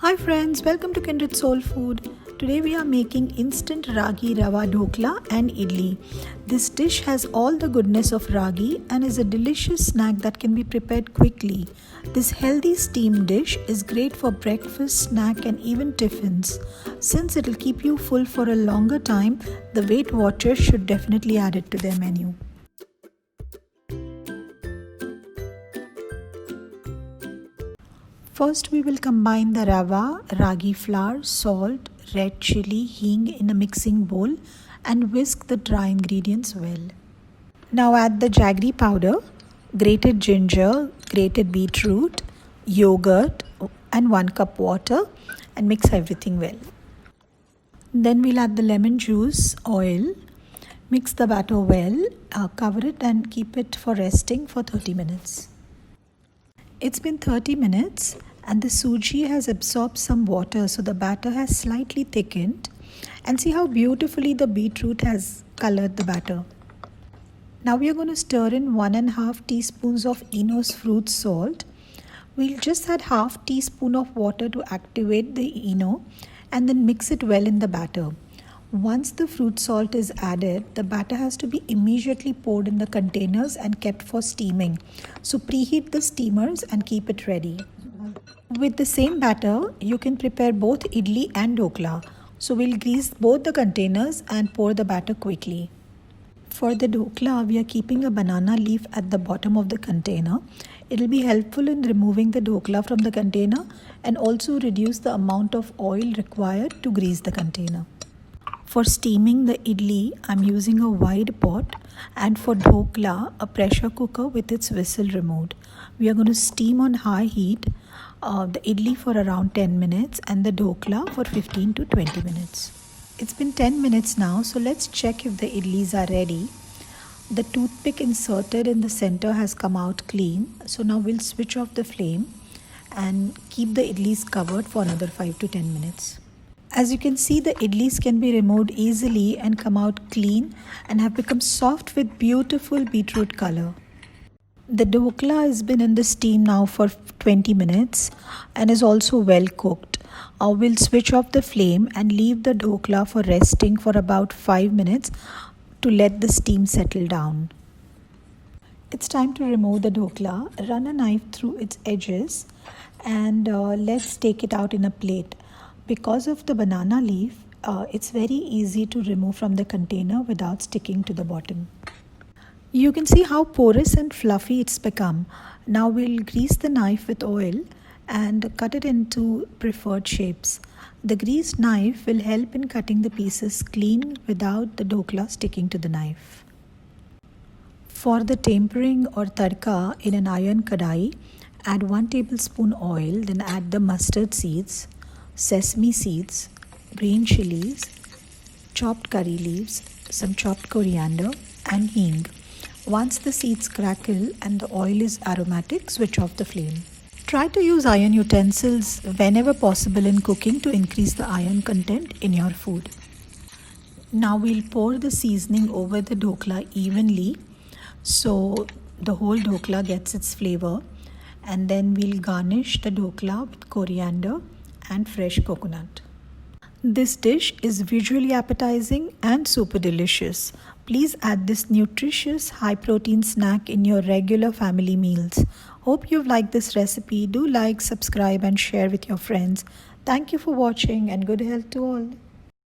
Hi friends, welcome to Kindred Soul Food. Today we are making instant ragi rava dhokla and idli. This dish has all the goodness of ragi and is a delicious snack that can be prepared quickly. This healthy steamed dish is great for breakfast, snack and even tiffins. Since it will keep you full for a longer time, the Weight Watchers should definitely add it to their menu. First, we will combine the rava, ragi flour, salt, red chili, hing in a mixing bowl and whisk the dry ingredients well. Now add the jaggery powder, grated ginger, grated beetroot, yogurt and 1 cup water and mix everything well. Then we'll add the lemon juice, oil, mix the batter well, cover it and keep it for resting for 30 minutes. It's been 30 minutes and the suji has absorbed some water, so the batter has slightly thickened, and see how beautifully the beetroot has colored the batter. Now we are going to stir in 1.5 teaspoons of Eno's fruit salt. We'll just add half teaspoon of water to activate the Eno and then mix it well in the batter. Once the fruit salt is added, the batter has to be immediately poured in the containers and kept for steaming. So preheat the steamers and keep it ready. With the same batter, you can prepare both idli and dhokla. So we'll grease both the containers and pour the batter quickly. For the dhokla, we are keeping a banana leaf at the bottom of the container. It will be helpful in removing the dhokla from the container and also reduce the amount of oil required to grease the container. For steaming the idli, I'm using a wide pot, and for dhokla, a pressure cooker with its whistle removed. We are going to steam on high heat the idli for around 10 minutes and the dhokla for 15 to 20 minutes. It's been 10 minutes now, so let's check if the idlis are ready. The toothpick inserted in the center has come out clean, so now we'll switch off the flame and keep the idlis covered for another 5 to 10 minutes. As you can see, the idlis can be removed easily and come out clean and have become soft with beautiful beetroot color. The dhokla has been in the steam now for 20 minutes and is also well cooked. We'll switch off the flame and leave the dhokla for resting for about 5 minutes to let the steam settle down. It's time to remove the dhokla. Run a knife through its edges and let's take it out in a plate. Because of the banana leaf, it's very easy to remove from the container without sticking to the bottom. You can see how porous and fluffy it's become. Now we'll grease the knife with oil and cut it into preferred shapes. The greased knife will help in cutting the pieces clean without the dhokla sticking to the knife. For the tempering or tadka in an iron kadai, add 1 tablespoon oil, then add the mustard seeds, sesame seeds, green chilies, chopped curry leaves, some chopped coriander and hing. Once the seeds crackle and the oil is aromatic, switch off the flame. Try to use iron utensils whenever possible in cooking to increase the iron content in your food. Now we'll pour the seasoning over the dhokla evenly so the whole dhokla gets its flavor, and then we'll garnish the dhokla with coriander and fresh coconut. This dish is visually appetizing and super delicious. Please add this nutritious high protein snack in your regular family meals. Hope you've liked this recipe. Do like, subscribe and share with your friends. Thank you for watching and good health to all.